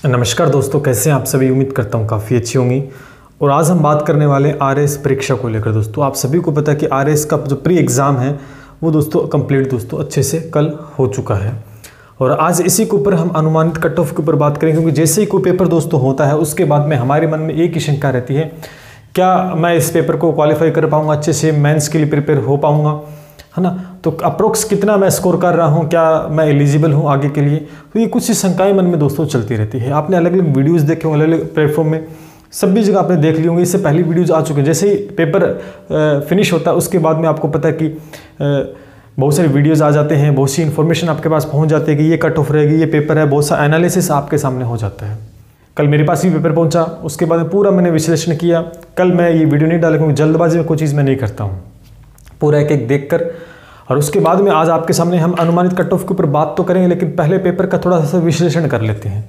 नमस्कार दोस्तों, कैसे हैं आप सभी। उम्मीद करता हूँ काफ़ी अच्छी होंगी। और आज हम बात करने वाले आरएएस परीक्षा को लेकर। दोस्तों आप सभी को पता है कि आरएएस का जो प्री एग्ज़ाम है वो दोस्तों कंप्लीट दोस्तों अच्छे से कल हो चुका है। और आज इसी के ऊपर हम अनुमानित कट ऑफ के ऊपर बात करेंगे, क्योंकि जैसे ही कोई पेपर दोस्तों होता है उसके बाद में हमारे मन में एक ही शंका रहती है, क्या मैं इस पेपर को क्वालिफाई कर पाऊँगा, अच्छे से मेंस के लिए प्रिपेयर हो पाऊँगा, है ना। तो अप्रोक्स कितना मैं स्कोर कर रहा हूँ, क्या मैं एलिजिबल हूँ आगे के लिए। तो ये कुछ शंकाएं मन में दोस्तों चलती रहती है। आपने अलग अलग वीडियोस देखे होंगे, अलग अलग प्लेटफॉर्म में सभी जगह आपने देख ली होंगी। इससे पहले वीडियोस आ चुके हैं। जैसे ही पेपर फिनिश होता है उसके बाद में आपको पता है कि बहुत सारे वीडियोज़ आ जाते हैं, बहुत सी इन्फॉर्मेशन आपके पास पहुँच जाती है कि ये कट ऑफ रहेगी, ये पेपर है, बहुत सा एनालिसिस आपके सामने हो जाता है। कल मेरे पास भी पेपर पहुँचा, उसके बाद में पूरा मैंने विश्लेषण किया। कल मैं ये वीडियो नहीं डाला क्योंकि जल्दबाजी में कोई चीज़ मैं नहीं करता हूँ, पूरा एक एक देख कर। और उसके बाद में आज आपके सामने हम अनुमानित कट ऑफ के ऊपर बात तो करेंगे, लेकिन पहले पेपर का थोड़ा सा विश्लेषण कर लेते हैं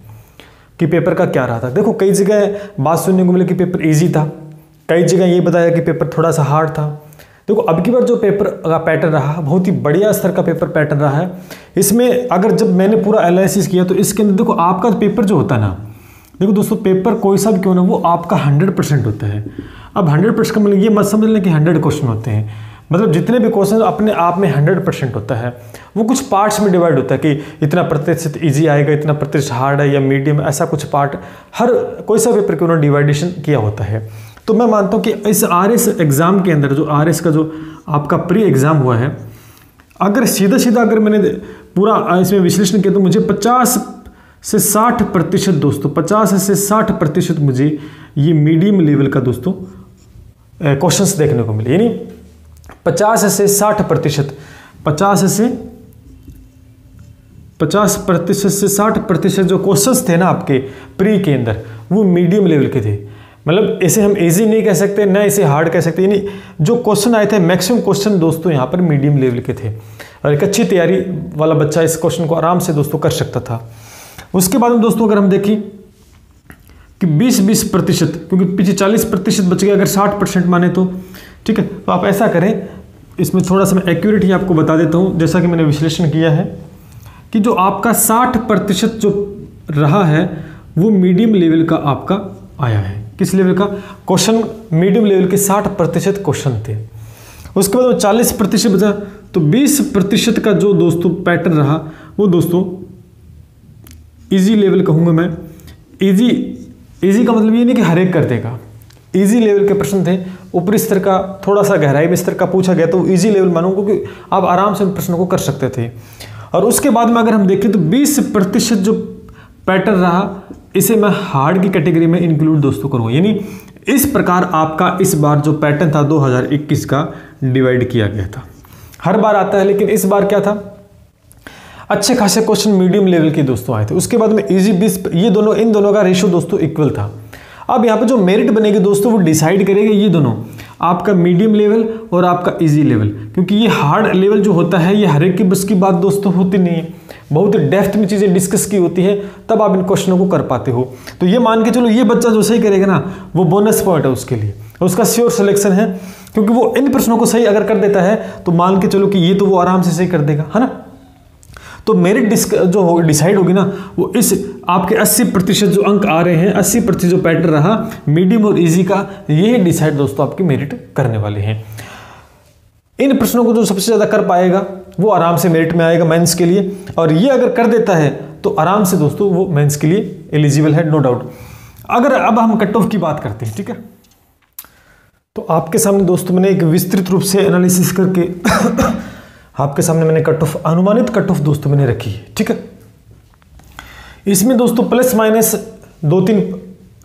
कि पेपर का क्या रहा था। देखो, कई जगह बात सुनने को मिली कि पेपर इजी था, कई जगह ये बताया कि पेपर थोड़ा सा हार्ड था। देखो, अब की बार जो पेपर का पैटर्न रहा बहुत ही बढ़िया स्तर का पेपर पैटर्न रहा है। इसमें अगर जब मैंने पूरा एनालिसिस किया तो इसके अंदर देखो आपका पेपर जो होता है ना, देखो दोस्तों पेपर कोई सा भी क्यों ना वो आपका 100% होता है। अब 100% का मतलब ये मत समझ लें कि 100 क्वेश्चन होते हैं, मतलब जितने भी क्वेश्चन अपने आप में 100% होता है, वो कुछ पार्ट्स में डिवाइड होता है कि इतना प्रतिशत इजी आएगा, इतना प्रतिशत हार्ड है या मीडियम, ऐसा कुछ पार्ट हर कोई सा पेपर के उन्होंने डिवाइडेशन किया होता है। तो मैं मानता हूँ कि इस आरएएस एग्ज़ाम के अंदर जो आरएएस का जो आपका प्री एग्ज़ाम हुआ है, अगर सीधा सीधा अगर मैंने पूरा इसमें विश्लेषण किया तो मुझे 50 से 60% दोस्तों, 50 से 60% मुझे ये मीडियम लेवल का दोस्तों क्वेश्चंस देखने को मिले। यानी 50 से 60%, 50% से 60% जो क्वेश्चंस थे ना आपके प्री के अंदर वो मीडियम लेवल के थे। मतलब इसे हम इजी नहीं कह सकते, ना इसे हार्ड कह सकते। यानी जो क्वेश्चन आए थे मैक्सिमम क्वेश्चन दोस्तों यहाँ पर मीडियम लेवल के थे, और एक अच्छी तैयारी वाला बच्चा इस क्वेश्चन को आराम से दोस्तों कर सकता था। उसके बाद में दोस्तों अगर हम देखें कि 20%, क्योंकि पीछे 40% बच गया, अगर 60% माने तो ठीक है। तो आप ऐसा करें, इसमें थोड़ा सा मैं एक्यूरेट ही आपको बता देता हूँ, जैसा कि मैंने विश्लेषण किया है कि जो आपका 60% जो रहा है वो मीडियम लेवल का आपका आया है। किस लेवल का क्वेश्चन? मीडियम लेवल के 60% क्वेश्चन थे। उसके बाद 40% बचा, तो 20% का जो दोस्तों पैटर्न रहा वो दोस्तों इजी लेवल कहूँगा मैं। इजी का मतलब ये नहीं कि हर एक कर देगा, इजी लेवल के प्रश्न थे। ऊपरी स्तर का थोड़ा सा गहराई में स्तर का पूछा गया तो इजी लेवल मानूंगा, क्योंकि आप आराम से उन प्रश्नों को कर सकते थे। और उसके बाद में अगर हम देखें तो 20% जो पैटर्न रहा इसे मैं हार्ड की कैटेगरी में इंक्लूड दोस्तों करूँगा। यानी इस प्रकार आपका इस बार जो पैटर्न था 2021 का डिवाइड किया गया था। हर बार आता है, लेकिन इस बार क्या था, अच्छे खासे क्वेश्चन मीडियम लेवल के दोस्तों आए थे। उसके बाद में इजी 20, ये दोनों इन दोनों का रेशियो दोस्तों इक्वल था। अब यहाँ पे जो मेरिट बनेगी दोस्तों वो डिसाइड करेगा ये दोनों, आपका मीडियम लेवल और आपका इजी लेवल। क्योंकि ये हार्ड लेवल जो होता है ये हर एक की बस की बात दोस्तों होती नहीं है, बहुत डेप्थ में चीज़ें डिस्कस की होती है, तब आप इन क्वेश्चनों को कर पाते हो। तो ये मान के चलो ये बच्चा जो सही करेगा ना वो बोनस पॉइंट है उसके लिए, उसका श्योर सिलेक्शन है, क्योंकि वो इन प्रश्नों को सही अगर कर देता है तो मान के चलो कि ये तो वो आराम से सही कर देगा, है ना। तो मेरिट जो डिसाइड होगी ना वो इस आपके 80% जो अंक आ रहे हैं, 80% जो पैटर्न रहा मीडियम और इजी का, ये डिसाइड दोस्तों आपकी मेरिट करने वाले हैं। इन प्रश्नों को जो सबसे ज़्यादा कर पाएगा वो आराम से मेरिट में आएगा मेंस के लिए, और ये अगर कर देता है तो आराम से दोस्तों वो मेंस के लिए एलिजिबल है, नो डाउट। अगर अब हम कट ऑफ की बात करते हैं, ठीक है, तो आपके सामने दोस्तों मैंने एक विस्तृत रूप से एनालिसिस करके आपके सामने मैंने कट ऑफ, अनुमानित कट ऑफ दोस्तों मैंने रखी है, ठीक है। इसमें दोस्तों प्लस माइनस 2-3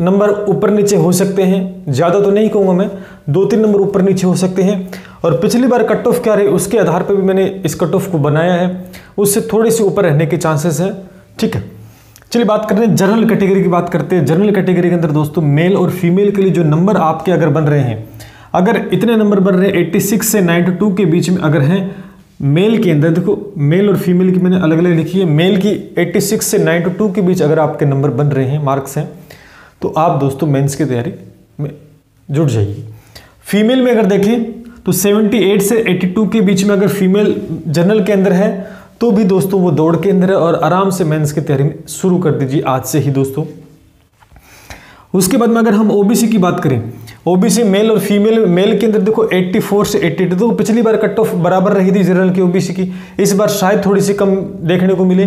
नंबर ऊपर नीचे हो सकते हैं, ज़्यादा तो नहीं कहूँगा मैं, 2-3 नंबर ऊपर नीचे हो सकते हैं। और पिछली बार कट ऑफ क्या रही उसके आधार पर भी मैंने इस कट ऑफ को बनाया है, उससे थोड़ी सी ऊपर रहने के चांसेस हैं, ठीक है। चलिए बात करते हैं जनरल कैटेगरी की बात करते हैं। जनरल कैटेगरी के अंदर दोस्तों मेल और फीमेल के लिए जो नंबर आपके अगर बन रहे हैं, अगर इतने नंबर बन रहे हैं 86 से 92 के बीच में अगर हैं मेल के अंदर, देखो मेल और फीमेल की मैंने अलग अलग लिखी है। मेल की 86 से 92 के बीच अगर आपके नंबर बन रहे हैं, मार्क्स हैं, तो आप दोस्तों मेंस की तैयारी में जुट जाइए। फीमेल में अगर देखें तो 78 से 82 के बीच में अगर फीमेल जनरल के अंदर है तो भी दोस्तों वो दौड़ के अंदर है, और आराम से मेंस की तैयारी शुरू कर दीजिए आज से ही दोस्तों। उसके बाद में अगर हम ओबीसी की बात करें, ओबीसी मेल और फीमेल, मेल के अंदर देखो 84 से 82, तो पिछली बार कट ऑफ बराबर रही थी जनरल की ओबीसी की, इस बार शायद थोड़ी सी कम देखने को मिले।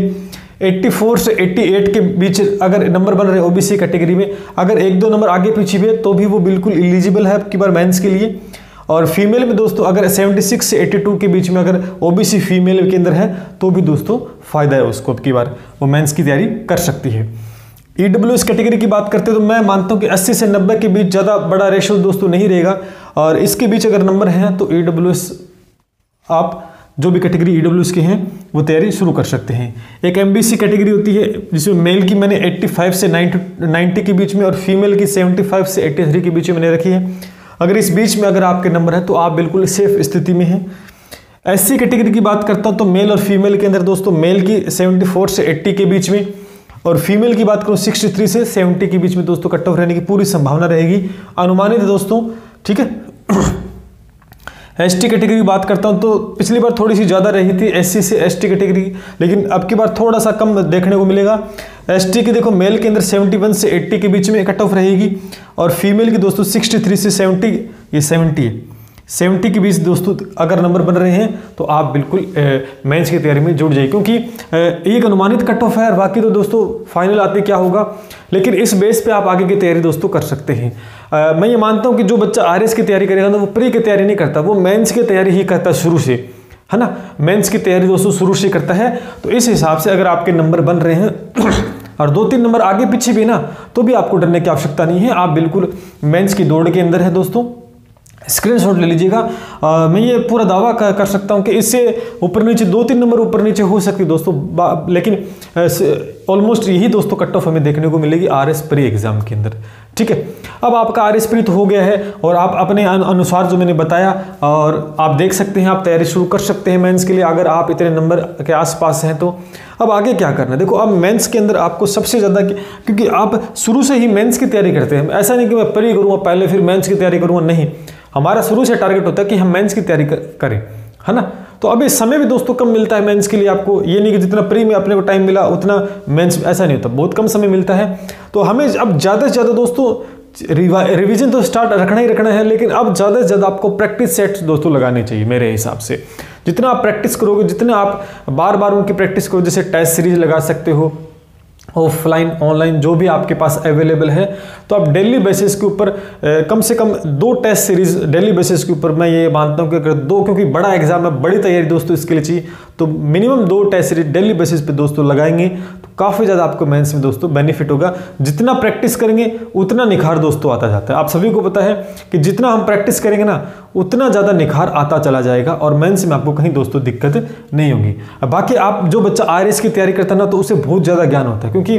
84 से 88 के बीच अगर नंबर बन रहे ओबीसी कैटेगरी में, अगर 1-2 नंबर आगे पीछे भी है तो भी वो बिल्कुल एलिजिबल है आपकी बार मेंस के लिए। और फीमेल में दोस्तों अगर 76 से 82 के बीच में अगर ओबीसी फीमेल के अंदर है तो भी दोस्तों फायदा है उसको, अब की बार वो मेंस की तैयारी कर सकती है। ईडब्ल्यूएस कैटेगरी की बात करते हैं तो मैं मानता हूं कि 80 से 90 के बीच ज़्यादा बड़ा रेशो दोस्तों नहीं रहेगा, और इसके बीच अगर नंबर हैं तो ईडब्ल्यूएस आप जो भी कैटेगरी ईडब्ल्यूएस के हैं वो तैयारी शुरू कर सकते हैं। एक एमबीसी कैटेगरी होती है जिसमें मेल की मैंने 85 से 90 के बीच में और फीमेल की 75 से 83 के बीच में मैंने रखी है। अगर इस बीच में अगर आपके नंबर है तो आप बिल्कुल सेफ स्थिति में हैं। एससी कैटेगरी की बात करता हूं तो मेल और फीमेल के अंदर दोस्तों मेल की 74 से 80 के बीच में और फीमेल की बात करूं 63 से 70 के बीच में दोस्तों कट ऑफ रहने की पूरी संभावना रहेगी, अनुमानित है दोस्तों, ठीक है। एसटी कैटेगरी की बात करता हूं तो पिछली बार थोड़ी सी ज़्यादा रही थी एससी से एसटी कैटेगरी, लेकिन अब की बार थोड़ा सा कम देखने को मिलेगा। एसटी की देखो मेल के अंदर 71 से 80 के बीच में कट ऑफ रहेगी और फीमेल की दोस्तों 63 से 70, ये 70 है, 70 के बीच दोस्तों अगर नंबर बन रहे हैं तो आप बिल्कुल मेंस की तैयारी में जुड़ जाइए, क्योंकि एक अनुमानित कट ऑफ है, बाकी तो दोस्तों फाइनल आते क्या होगा, लेकिन इस बेस पे आप आगे की तैयारी दोस्तों कर सकते हैं। मैं ये मानता हूं कि जो बच्चा आरएस की तैयारी करेगा ना वो प्री की तैयारी नहीं करता, वो मेंस की तैयारी ही करता शुरू से, है ना, मेंस की तैयारी दोस्तों शुरू से करता है। तो इस हिसाब से अगर आपके नंबर बन रहे हैं और 2-3 नंबर आगे पीछे भी ना तो भी आपको डरने की आवश्यकता नहीं है, आप बिल्कुल मेंस की दौड़ के अंदर है दोस्तों। स्क्रीनशॉट ले लीजिएगा। मैं ये पूरा दावा कर सकता हूं कि इससे ऊपर नीचे 2-3 नंबर ऊपर नीचे हो सकती है दोस्तों, लेकिन ऑलमोस्ट यही दोस्तों कट ऑफ हमें देखने को मिलेगी आरएस प्री एग्जाम के अंदर, ठीक है। अब आपका आरएस प्री तो हो गया है और आप अपने अनुसार जो मैंने बताया और आप देख सकते हैं, आप तैयारी शुरू कर सकते हैं मेंस के लिए अगर आप इतने नंबर के आसपास हैं तो। अब आगे क्या करना है, देखो अब मेंस के अंदर आपको सबसे ज़्यादा, क्योंकि आप शुरू से ही मेंस की तैयारी करते हैं, ऐसा नहीं कि मैं प्री करूँगा पहले फिर मेंस की तैयारी करूँगा, नहीं, हमारा शुरू से टारगेट होता है कि हम मेंस की तैयारी करें, है ना। तो अभी समय भी दोस्तों कम मिलता है मेंस के लिए आपको, ये नहीं कि जितना प्री में अपने को टाइम मिला उतना मेंस, ऐसा नहीं होता, बहुत कम समय मिलता है। तो हमें अब ज़्यादा से ज़्यादा दोस्तों रिवीजन तो स्टार्ट रखना ही रखना है, लेकिन अब ज़्यादा से ज़्यादा आपको प्रैक्टिस सेट्स दोस्तों लगाने चाहिए मेरे हिसाब से। जितना आप प्रैक्टिस करोगे, जितना आप बार बार उनकी प्रैक्टिस करो, जैसे टेस्ट सीरीज लगा सकते हो, ऑफलाइन ऑनलाइन जो भी आपके पास अवेलेबल है, तो आप डेली बेसिस के ऊपर कम से कम 2 टेस्ट सीरीज डेली बेसिस के ऊपर, मैं ये मानता हूँ कि अगर 2, क्योंकि बड़ा एग्जाम है, बड़ी तैयारी दोस्तों इसके लिए चाहिए, तो minimum 2 test series daily basis पे दोस्तों लगाएंगे तो काफ़ी ज़्यादा आपको मेंस में दोस्तों बेनिफिट होगा। जितना प्रैक्टिस करेंगे उतना निखार दोस्तों आता जाता है, आप सभी को पता है कि जितना हम प्रैक्टिस करेंगे ना उतना ज़्यादा निखार आता चला जाएगा और मेंस में आपको कहीं दोस्तों दिक्कत नहीं होगी। बाकी आप जो बच्चा आरएस की तैयारी करता है ना तो उसे बहुत ज़्यादा ज्ञान होता है, क्योंकि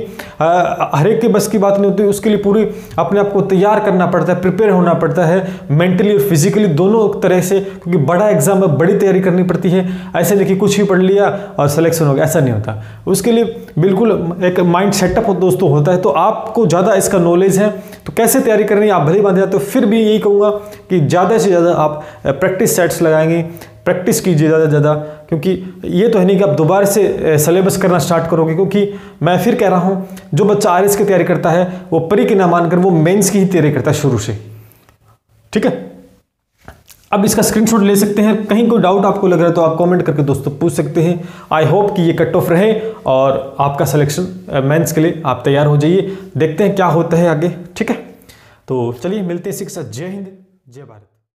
हर एक के बस की बात नहीं होती, उसके लिए पूरी अपने आप को तैयार करना पड़ता है, प्रिपेयर होना पड़ता है मेंटली और फिजिकली दोनों तरह से, क्योंकि बड़ा एग्जाम में बड़ी तैयारी करनी पड़ती है। ऐसे नहीं कि कुछ ही पढ़ लिया और सिलेक्शन हो गया, ऐसा नहीं होता, उसके लिए बिल्कुल एक माइंड सेटअप दोस्तों होता है। तो आपको ज़्यादा इसका नॉलेज है तो कैसे तैयारी करनी है आप भले ही बांध जाते हो, फिर भी यही कहूँगा कि ज़्यादा से ज़्यादा आप प्रैक्टिस सेट्स लगाएंगे, प्रैक्टिस कीजिए ज़्यादा से ज़्यादा, क्योंकि ये तो है नहीं कि आप दोबारा से सिलेबस करना स्टार्ट करोगे, क्योंकि मैं फिर कह रहा हूँ जो बच्चा आरएस की तैयारी करता है वो प्री की ना मानकर वो मेंस की ही तैयारी करता है शुरू से, ठीक है। अब इसका स्क्रीनशॉट ले सकते हैं, कहीं कोई डाउट आपको लग रहा है तो आप कमेंट करके दोस्तों पूछ सकते हैं। आई होप कि ये कट ऑफ रहे और आपका सिलेक्शन मेंस के लिए आप तैयार हो जाइए, देखते हैं क्या होता है आगे, ठीक है। तो चलिए मिलते हैं, शिक्षा, जय हिंद, जय भारत।